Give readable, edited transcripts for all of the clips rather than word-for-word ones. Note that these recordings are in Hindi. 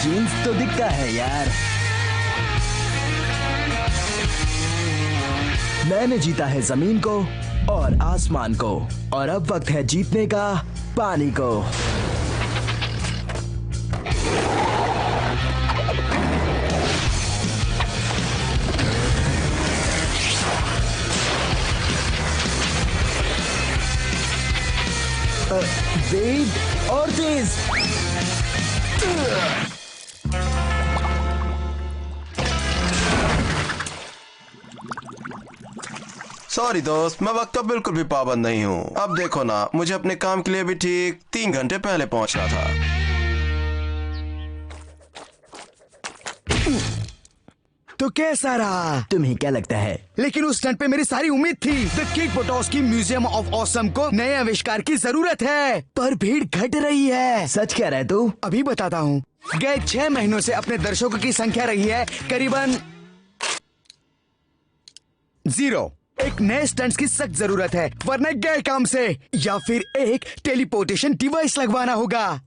जीन्स तो दिखता है यार। मैंने जीता है जमीन को और आसमान को, और अब वक्त है जीतने का पानी को। वेग और तेज। सॉरी दोस्त, मैं वक्त का बिल्कुल भी पाबंद नहीं हूँ। अब देखो ना, मुझे अपने काम के लिए भी ठीक 3 घंटे पहले पहुँचना था। तो कैसा रहा? तुम्हें क्या लगता है? लेकिन उस स्टंट पे मेरी सारी उम्मीद थी। The Kick Buttowski Museum of Awesome को नए आविष्कार की जरूरत है, पर भीड़ घट रही है। सच कह रहे तू? अभी बताता हूँ। गए 6 महीनों से अपने दर्शकों की संख्या रही है करीबन 0। एक नए स्टंट्स की सख्त जरूरत है, वरना गए काम से। या फिर एक टेलीपोर्टेशन डिवाइस लगवाना होगा।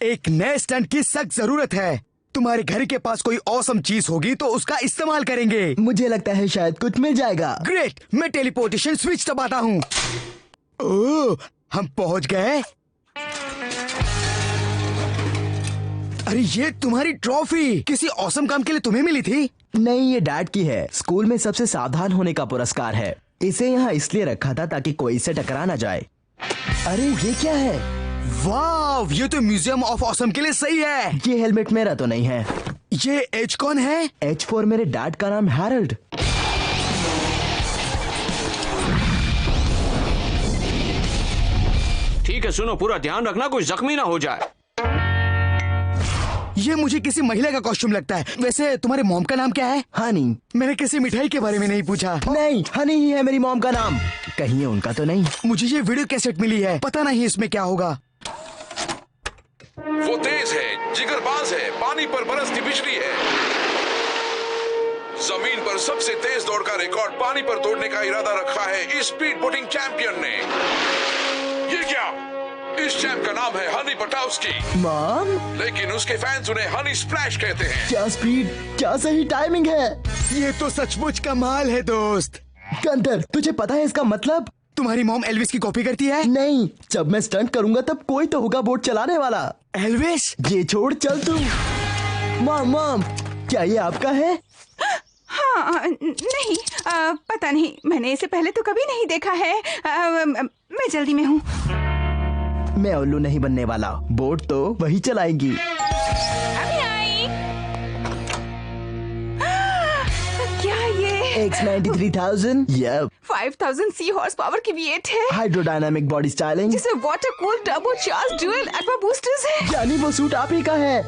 एक नए स्टंट की सख्त जरूरत है। तुम्हारे घर के पास कोई ऑसम चीज होगी तो उसका इस्तेमाल करेंगे। मुझे लगता है शायद कुछ मिल जाएगा। ग्रेट, मैं टेलीपोर्टेशन स्विच दबाता हूँ। ओह, हम पहुंच गए। अरे ये तुम्हारी ट्रॉफी किसी ऑसम काम के लिए तुम्हें मिली थी? नहीं, ये डैड की है। स्कूल में सबसे सावधान होने का पुरस्कार है। इसे यहाँ इसलिए रखा था ताकि कोई इससे टकरा ना जाए। अरे ये क्या है? वाव, ये तो म्यूजियम ऑफ ऑसम के लिए सही है। ये हेलमेट मेरा तो नहीं है। ये एच कौन है? H4 मेरे डैड का नाम हैरल्ड। ठीक है, सुनो, पूरा ध्यान रखना कोई जख्मी ना हो जाए। ये मुझे किसी महिला का कॉस्ट्यूम लगता है। वैसे तुम्हारे मॉम का नाम क्या है? हनी। मैंने किसी मिठाई के बारे में नहीं पूछा। नहीं, हनी ही है मेरी मॉम का नाम। कहीं ये उनका तो नहीं? मुझे ये वीडियो कैसेट मिली है, पता नहीं इसमें क्या होगा। वो तेज है, जिगरबाज है, पानी पर बरसती बिजली है। जमीन पर सबसे तेज दौड़ का रिकॉर्ड पानी पर तोड़ने का इरादा रखा है इस स्पीड बोटिंग चैंपियन ने। ये क्या? इस चैंप का नाम है हनी बुटोव्स्की। मॉम? लेकिन उसके फैंस उन्हें हनी स्प्लैश कहते हैं। क्या स्पीड, क्या सही टाइमिंग है। ये तो सचमुच कमाल है दोस्त। गंतर, तुझे पता है इसका मतलब? तुम्हारी मॉम एल्विस की कॉपी करती है? नहीं, जब मैं स्टंट करूंगा तब कोई तो होगा बोट चलाने वाला। एल्विस? ये छोड़, चल तू। मॉम, क्या ये आपका है? हाँ, नहीं, पता नहीं, मैंने इसे पहले तो कभी नहीं देखा है। मैं जल्दी में हूँ। मैं उल्लू नहीं बनने वाला, बोट तो वही चलाएंगी। अभी आई। क्या ये? X93,000? Yup. 5000 sea horse power की V8 है, हाइड्रोडायनामिक बॉडी स्टाइलिंग, जिसे water cool turbo charge dual aqua boosters है। यानी वो सूट आप ही का है।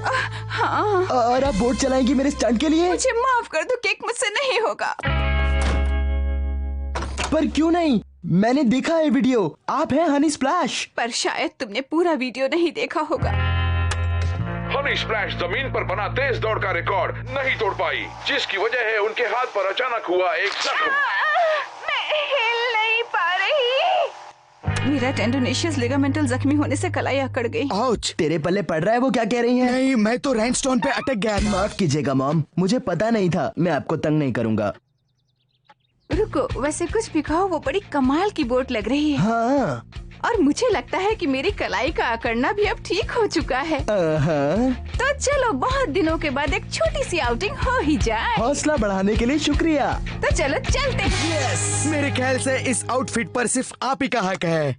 हाँ। और आप बोट चलाएंगी मेरे स्टंट के लिए? मुझे माफ कर दो, केक मुझसे नहीं होगा। पर क्यों नहीं? मैंने देखा है वीडियो, आप हैं हनी स्प्लैश। पर शायद तुमने पूरा वीडियो नहीं देखा होगा। हनी स्प्लैश जमीन पर बना तेज दौड़ का रिकॉर्ड नहीं तोड़ पाई, जिसकी वजह है उनके हाथ पर अचानक हुआ एक जख्म। मैं हिल नहीं पा रही। मेरा टेंडोनेशियस लिगामेंटल जख्मी होने से कलाई अकड़ गई। आउच। तेरे पल्ले पड़ रहा है, वो क्या कह रही हैं? नहीं, मैं तो रैंडस्टोन पे अटक गया था। माफ कीजिएगा मॉम, मुझे पता नहीं था। मैं आपको तंग नहीं करूंगा। रुको, वैसे कुछ भी कहो, वो बड़ी कमाल की बोट लग रही है। हाँ। और मुझे लगता है कि मेरी कलाई का अकड़ना भी अब ठीक हो चुका है। तो चलो, बहुत दिनों के बाद एक छोटी सी आउटिंग हो ही जाए। हौसला बढ़ाने के लिए शुक्रिया। तो चलो चलते हैं। मेरे ख्याल से इस आउटफिट पर सिर्फ आप ही का हक है।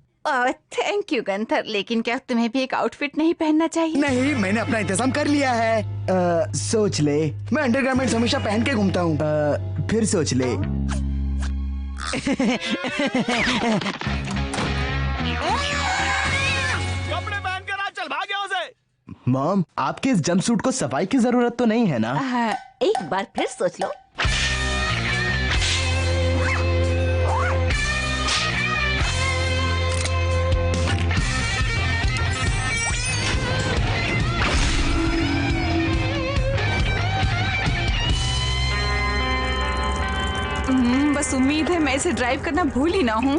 थैंक यू गंथर, लेकिन क्या तुम्हें भी एक आउटफिट नहीं पहनना चाहिए? नहीं, मैंने अपना इंतजाम कर लिया है। सोच ले। मैं अंडरगारमेंट्स हमेशा पहन के घूमता हूँ। फिर सोच ले। कपड़े पहनकर आज चल, भाग यहाँ से। मॉम, आपके इस जंपसूट को सफाई की जरूरत तो नहीं है ना? एक बार फिर सोच लो। बस उम्मीद है मैं इसे ड्राइव करना भूल ही ना हूँ।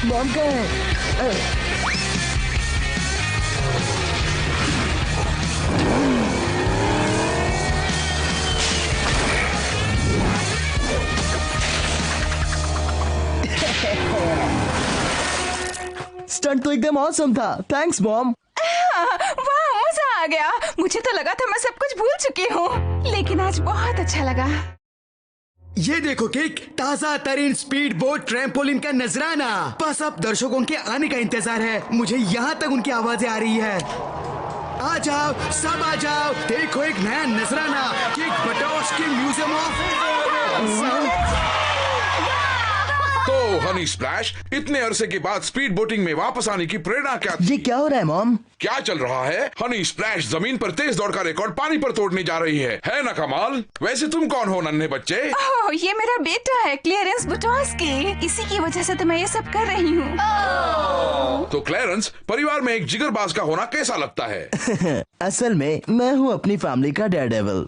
मॉम कहाँ है? स्टंट तो एकदम ऑसम था। Thanks mom. वाह, मजा आ गया। मुझे तो लगा था मैं सब कुछ भूल चुकी हूँ, लेकिन आज बहुत अच्छा लगा। ये देखो किक, ताजा तरीन स्पीड बोट ट्रैम्पोलिन का नजराना। बस अब दर्शकों के आने का इंतजार है। मुझे यहाँ तक उनकी आवाजें आ रही है। आ जाओ, सब आ जाओ, देखो एक नया नजराना, किक बटोस्की म्यूजियम ऑफ। तो हनी स्प्लैश, इतने अरसे के बाद स्पीड बोटिंग में वापस आने की प्रेरणा क्या थी? ये क्या हो रहा है मॉम? क्या चल रहा है? हनी स्प्लैश जमीन पर तेज दौड़ का रिकॉर्ड पानी पर तोड़ने जा रही है ना कमाल? वैसे तुम कौन हो नन्हे बच्चे? ओह, ये मेरा बेटा है, क्लियरेंस बुटोस्की। इसी की वजह से तो मैं ये सब कर रही हूँ। तो क्लेरेंस, परिवार में एक जिगरबाज का होना कैसा लगता है? असल में मैं हूँ अपनी फैमिली का डेयरडेविल।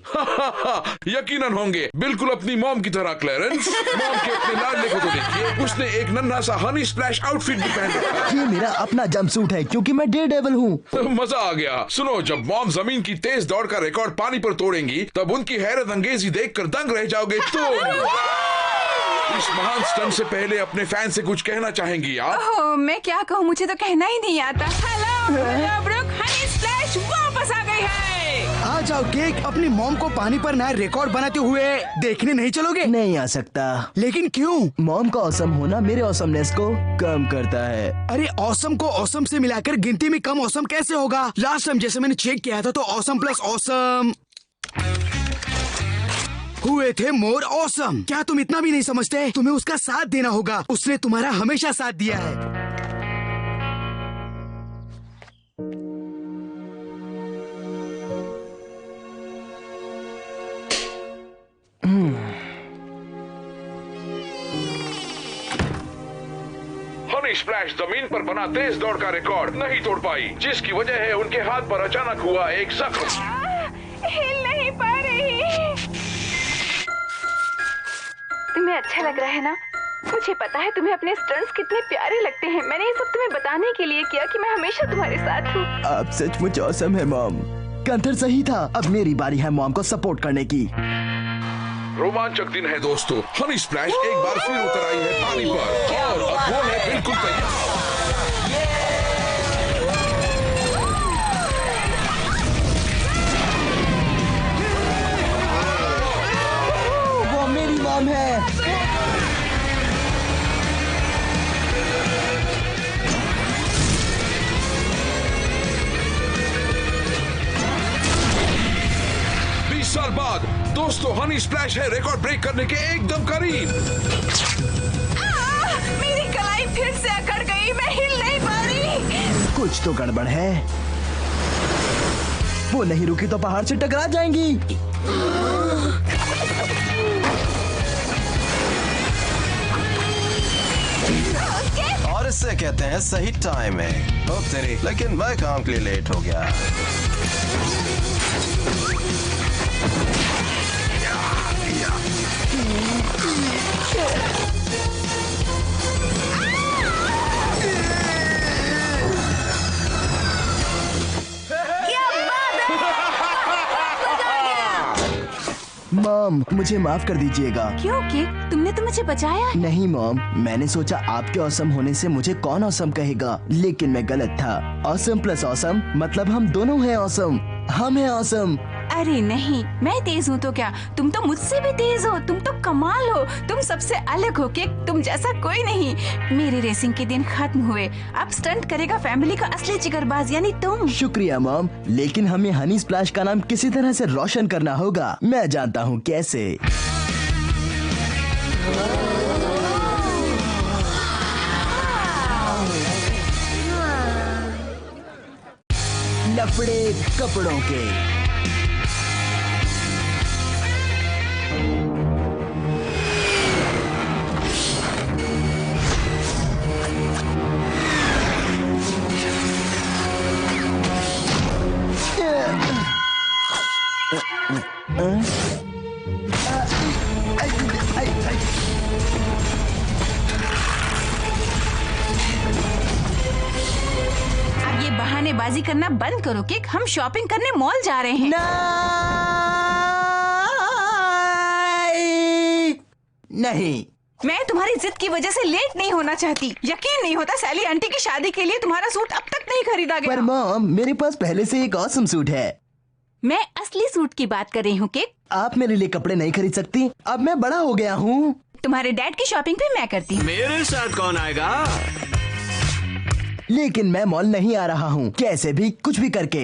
यकीनन होंगे, बिल्कुल अपनी मॉम की तरह। क्लेरेंस, मॉम के अपने लाडले को तो देखिए, उसने एक नन्हा सा हनी स्प्लैश आउटफिट भी पहन रखा है। ये मेरा अपना जंपसूट है क्योंकि मैं डेयरडेविल हूँ। मजा आ गया। सुनो, जब मॉम जमीन की तेज दौड़ का रिकॉर्ड पानी पर तोड़ेंगी, तब उनकी हैरत अंगेजी देखकर दंग रह जाओगे। तो इस महान स्टंट से पहले अपने फैन से कुछ कहना चाहेंगी आप? ओह, मैं क्या कहूँ, मुझे तो कहना ही नहीं आता। हेलो ब्रुक, हनी स्प्लैश वापस आ गई है। आ जाओ केक, अपनी मॉम को पानी पर नया रिकॉर्ड बनाते हुए देखने नहीं चलोगे? नहीं आ सकता। लेकिन क्यों? मॉम का ऑसम होना मेरे ऑसमनेस को कम करता है। अरे ऑसम को ऑसम से मिलाकर गिनती में कम ऑसम कैसे होगा? लास्ट टाइम जैसे मैंने चेक किया था तो ऑसम प्लस ऑसम हुए थे मोर ऑसम। क्या तुम इतना भी नहीं समझते? तुम्हें उसका साथ देना होगा। उसने तुम्हारा हमेशा साथ दिया है। हनी स्प्लैश जमीन पर बना तेज दौड़ का रिकॉर्ड नहीं तोड़ पाई, जिसकी वजह है उनके हाथ पर अचानक हुआ एक जख्म। हिल नहीं पा रही। तुम्हें अच्छा लग रहा है ना? मुझे पता है तुम्हें अपने स्टंट्स कितने प्यारे लगते हैं। मैंने ये सब तुम्हें बताने के लिए किया कि मैं हमेशा तुम्हारे साथ हूँ। आप सचमुच ऑसम है मॉम। कंथर सही था। अब मेरी बारी है मॉम को सपोर्ट करने की। रोमांचक दिन है दोस्तों। हनी स्प्लैश एक बार फिर उतर आई है पानी पर और अब वो है बिल्कुल तैयार। वो मेरी मॉम है। साल बाद दोस्तों, हनी स्प्लैश है रिकॉर्ड ब्रेक करने के एकदम करीब। मेरी कलाई फिर से अकड़ गई, मैं हिल नहीं पा रही। कुछ तो गड़बड़ है। वो नहीं रुकी तो पहाड़ से टकरा जाएंगी। और इससे कहते हैं सही टाइम है। ओ तेरी, लेकिन मैं काम के लिए लेट हो गया। मॉम, मुझे माफ कर दीजिएगा। क्यों कि तुमने तो मुझे बचाया। नहीं मॉम, मैंने सोचा आपके ऑसम होने से मुझे कौन ऑसम कहेगा, लेकिन मैं गलत था। ऑसम प्लस ऑसम मतलब हम दोनों हैं ऑसम। हम हैं ऑसम। अरे नहीं, मैं तेज हूँ तो क्या, तुम तो मुझसे भी तेज हो। तुम तो कमाल हो, तुम सबसे अलग हो कि तुम जैसा कोई नहीं। मेरे रेसिंग के दिन खत्म हुए। अब स्टंट करेगा फैमिली का असली जिगरबाज यानी तुम। शुक्रिया मॉम, लेकिन हमें हनी स्प्लैश का नाम किसी तरह से रोशन करना होगा। मैं जानता हूँ कैसे। लफड़े कपड़ों के। बहानेबाजी करना बंद करो किक, हम शॉपिंग करने मॉल जा रहे हैं। नहीं, मैं तुम्हारी जिद की वजह से लेट नहीं होना चाहती। यकीन नहीं होता सैली आंटी की शादी के लिए तुम्हारा सूट अब तक नहीं खरीदा पर गया। मॉम मेरे पास पहले से एक ऑसम सूट है। मैं असली सूट की बात कर रही हूँ किक। आप मेरे लिए कपड़े नहीं खरीद सकती, अब मैं बड़ा हो गया हूँ। तुम्हारे डैड की शॉपिंग भी मैं करती हूँ। मेरे साथ कौन आएगा? लेकिन मैं मॉल नहीं आ रहा हूँ, कैसे भी कुछ भी करके।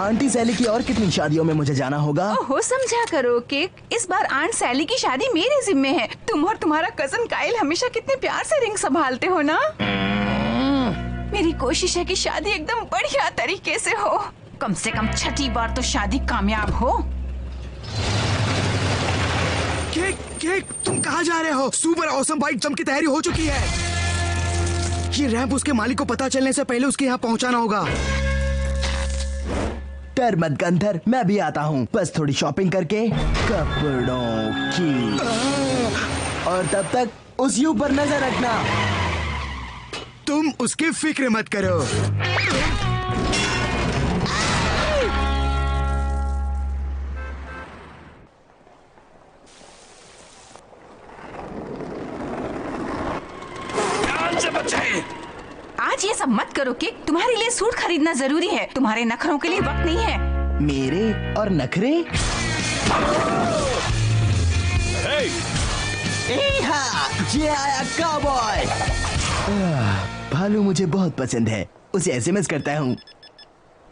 आंटी सैली की और कितनी शादियों में मुझे जाना होगा। ओहो समझा करो किक, इस बार आंट सैली की शादी मेरे जिम्मे है। तुम और तुम्हारा कजन काइल हमेशा कितने प्यार से रिंग संभालते हो ना। मेरी कोशिश है कि शादी एकदम बढ़िया तरीके से हो, कम से कम छठी बार तो शादी कामयाब हो। केक केक तुम कहाँ जा रहे हो? सुपर ऑसम बाइक जंप की तैयारी हो चुकी है। ये रैंप उसके मालिक को पता चलने से पहले उसके यहाँ पहुँचाना होगा। डर मत गंधर, मैं भी आता हूँ, बस थोड़ी शॉपिंग करके कपड़ों की। और तब तक उस यू पर नजर रखना। तुम उसकी फिक्र मत करो। आज ये सब मत करो किक, तुम्हारे लिए सूट खरीदना जरूरी है। तुम्हारे नखरों के लिए वक्त नहीं है। मेरे और नखरे? ये आया काउबॉय। भालू मुझे बहुत पसंद है, उसे एसएमएस करता हूँ।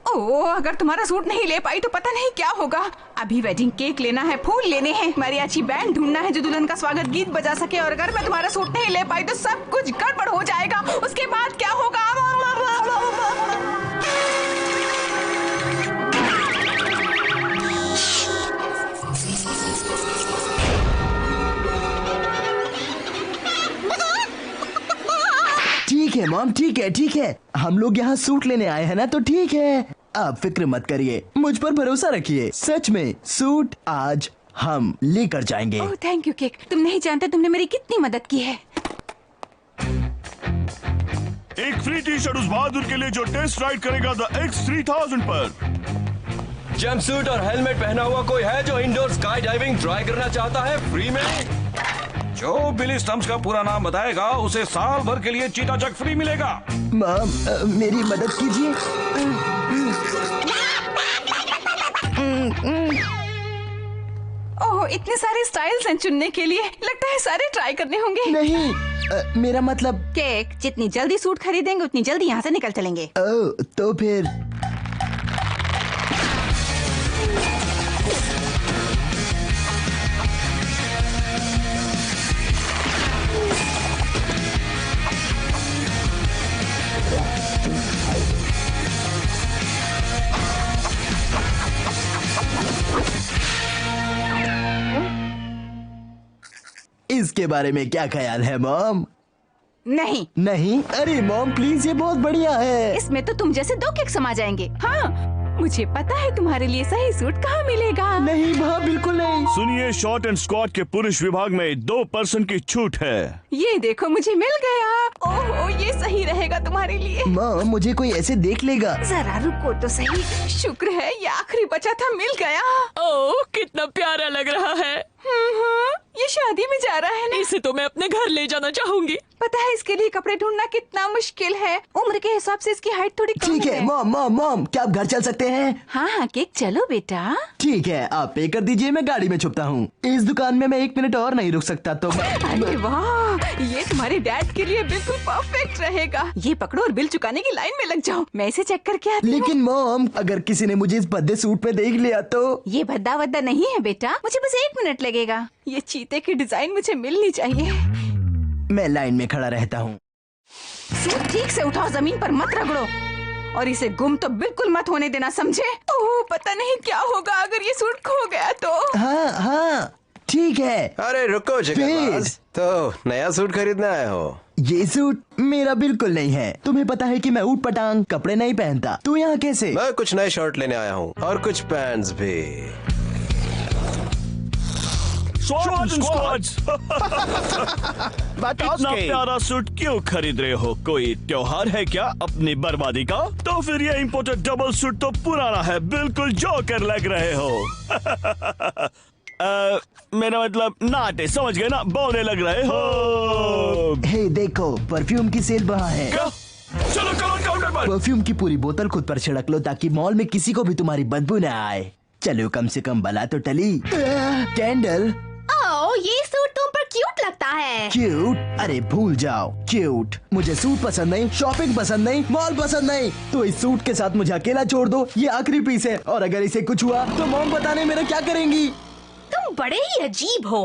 ओह अगर तुम्हारा सूट नहीं ले पाई तो पता नहीं क्या होगा। अभी वेडिंग केक लेना है, फूल लेने हैं, mariachi बैंड ढूंढना है जो दुल्हन का स्वागत गीत बजा सके। और अगर मैं तुम्हारा सूट नहीं ले पाई तो सब कुछ गड़बड़ हो जाएगा। उसके बाद क्या होगा? ठीक है मॉम, ठीक है, हम लोग यहाँ सूट लेने आए हैं ना, तो ठीक है। आप फिक्र मत करिए, मुझ पर भरोसा रखिए। सच में सूट आज हम लेकर जाएंगे। ओह थैंक यू केक, तुम नहीं जानते तुमने मेरी कितनी मदद की है। एक फ्री टी शर्ट उस बहादुर के लिए जो टेस्ट राइड करेगा द X3000 पर। जंपसूट और हेलमेट पहना हुआ कोई है जो इंडोर स्काई डाइविंग ट्राई करना चाहता है फ्री में? जो बिली स्टम्प्स का पूरा नाम बताएगा उसे साल भर के लिए चीता चक फ्री मिलेगा। मॉम मेरी मदद कीजिए। ओह इतने सारे स्टाइल्स हैं चुनने के लिए, लगता है सारे ट्राई करने होंगे। नहीं मेरा मतलब। केक जितनी जल्दी सूट खरीदेंगे उतनी जल्दी यहाँ से निकल चलेंगे। तो फिर इसके बारे में क्या ख्याल है मॉम? नहीं, अरे मॉम प्लीज, ये बहुत बढ़िया है। इसमें तो तुम जैसे दो केक समा जाएंगे। हाँ मुझे पता है तुम्हारे लिए सही सूट कहाँ मिलेगा। नहीं हाँ बिल्कुल नहीं। सुनिए, शॉर्ट एंड स्क्वाट के पुरुष विभाग में 2% की छूट है। ये देखो मुझे मिल गया। ओह ये सही रहेगा तुम्हारे लिए। माँ मुझे कोई ऐसे देख लेगा। जरा रुको तो सही, शुक्र है ये आखिरी बचा था, मिल गया। ओह कितना प्यारा लग रहा है। ये शादी में जा रहा है ना। इसे तो मैं अपने घर ले जाना चाहूंगी। पता है इसके लिए कपड़े ढूंढना कितना मुश्किल है। उम्र के हिसाब से इसकी हाइट थोड़ी कम ठीक है मॉम क्या आप घर चल सकते हैं? हाँ केक चलो बेटा। ठीक है आप पे कर दीजिए, मैं गाड़ी में छुपता हूँ। इस दुकान में मैं 1 मिनट और नहीं रुक सकता तो अरे वाह, ये तुम्हारे डैड के लिए बिल्कुल परफेक्ट रहेगा। ये पकड़ो और बिल चुकाने की लाइन में लग जाओ, मैं इसे चेक करके आती हूँ। लेकिन मॉम अगर किसी ने मुझे इस भद्दे सूट में देख लिया तो? ये भद्दा वद्दा नहीं है बेटा, मुझे बस 1 मिनट लगेगा। ये चीते की डिजाइन मुझे मिलनी चाहिए। मैं लाइन में खड़ा रहता हूँ। सूट ठीक से उठाओ, जमीन पर मत रगड़ो और इसे गुम तो बिल्कुल मत होने देना, समझे? ओह पता नहीं क्या होगा अगर ये सूट खो गया तो। हाँ ठीक है। अरे रुको जगन्नाथ, तो नया सूट खरीदने आए हो? ये सूट मेरा बिल्कुल नहीं है। तुम्हें पता है कि मैं ऊट पटांग कपड़े नहीं पहनता, तू यहाँ कैसे? मैं कुछ नए शर्ट लेने आया हूँ और कुछ पैंट्स भी। स्क्वाड्स। इतना प्यारा सूट क्यों खरीद रहे हो? कोई त्योहार है क्या अपनी बर्बादी का? तो फिर ये इम्पोर्टेड डबल सूट तो पुराना है, बिल्कुल जोकर लग रहे हो। मेरा मतलब नाटे, समझ गए ना, बौने लग रहे हो। हे देखो, परफ्यूम की सेल वहाँ है। क्या? चलो काउंटर पर। परफ्यूम की पूरी बोतल खुद पर छिड़क लो ताकि मॉल में किसी को भी तुम्हारी बदबू न आए। चलो कम से कम बला तो टली। कैंडल। ओह, ये सूट तुम पर क्यूट लगता है। क्यूट? अरे भूल जाओ क्यूट। मुझे सूट पसंद नहीं, शॉपिंग पसंद नहीं, मॉल पसंद नहीं। तो इस सूट के साथ मुझे अकेला छोड़ दो, ये आखिरी पीस है। और अगर इसे कुछ हुआ तो मॉम बताने मेरा क्या करेंगी? तुम बड़े ही अजीब हो।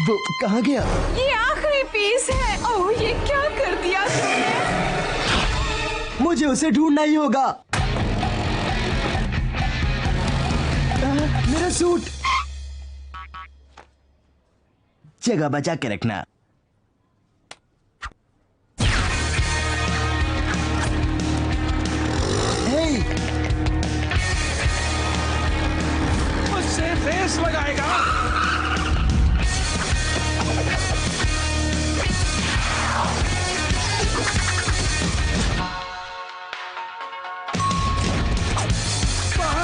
वो कहाँ गया? ये आखिरी पीस है। ओह, ये क्या कर दिया तुमने? मुझे उसे ढूंढना ही होगा। मेरा सूट। जगह बचा के रखना। मुझसे रेस लगाएगा।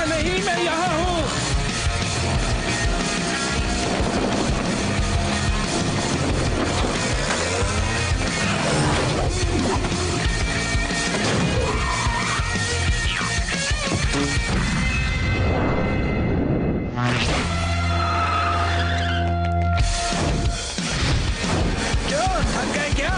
नहीं, मैं यहाँ हूँ। क्यों थक गए क्या?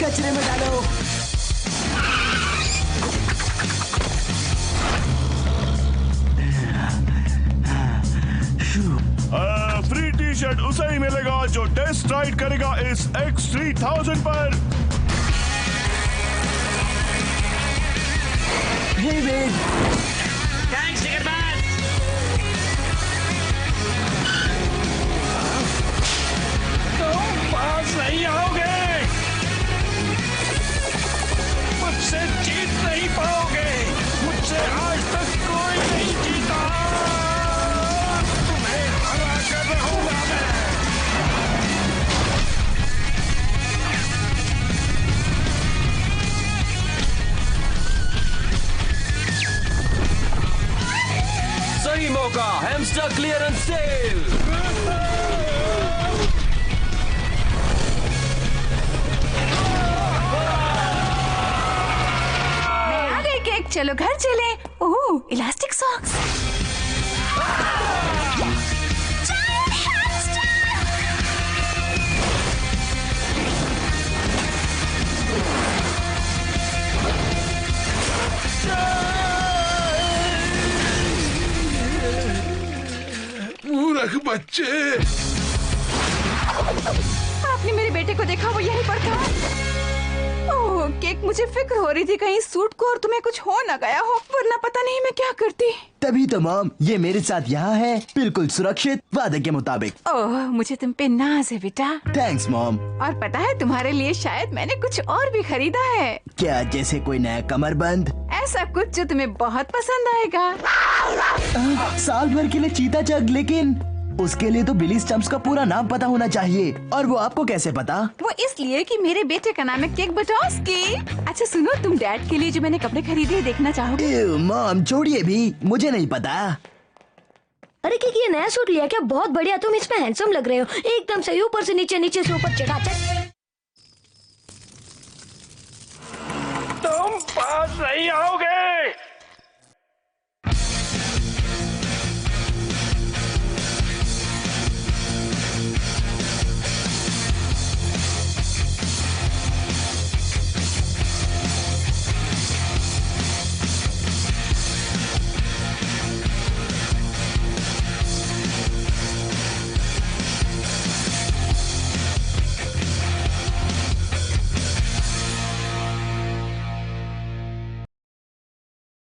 कचरे में डालो। फ्री टी शर्ट उसे ही मिलेगा जो टेस्ट राइड करेगा इस X3000 पर। हे वेट। थैंक्स टिकटमैन। तुम पास नहीं आओगे, मुझसे जीत नहीं पाओगे। मुझसे आज तक कोई नहीं जीता। तुम्हें हरा कर रहूंगा मैं। सही मौका, हैमस्टर क्लियरेंस सेल। चलो घर चले। ओह, इलास्टिक सॉक्स। मूर्ख बच्चे। आपने मेरे बेटे को देखा? वो यहीं पर था। ओह केक, मुझे फिक्र हो रही थी कहीं सूट को और तुम्हें कुछ हो ना गया हो, वरना पता नहीं मैं क्या करती। तभी तो मॉम ये मेरे साथ यहाँ है, बिल्कुल सुरक्षित, वादे के मुताबिक। ओह, मुझे तुम पे नाज है बेटा। Thanks mom. और पता है तुम्हारे लिए शायद मैंने कुछ और भी खरीदा है। क्या? जैसे कोई नया कमरबंद? ऐसा कुछ जो तुम्हें बहुत पसंद आएगा। साल भर के लिए चीता जग, लेकिन उसके लिए तो बिली स्टम्प्स का पूरा नाम पता होना चाहिए। और वो आपको कैसे पता? वो इसलिए कि मेरे बेटे का नाम है केक बटोस्की। अच्छा सुनो, तुम डैड के लिए जो मैंने कपड़े खरीदे देखना चाहोगे? मॉम छोड़िए भी, मुझे नहीं पता। अरे केक, ये नया सूट लिया क्या? बहुत बढ़िया, तुम इसमें हैंडसम लग रहे हो एकदम से, ऊपर से नीचे, नीचे से ऊपर, चकाचक। तुम पास नहीं आओगे।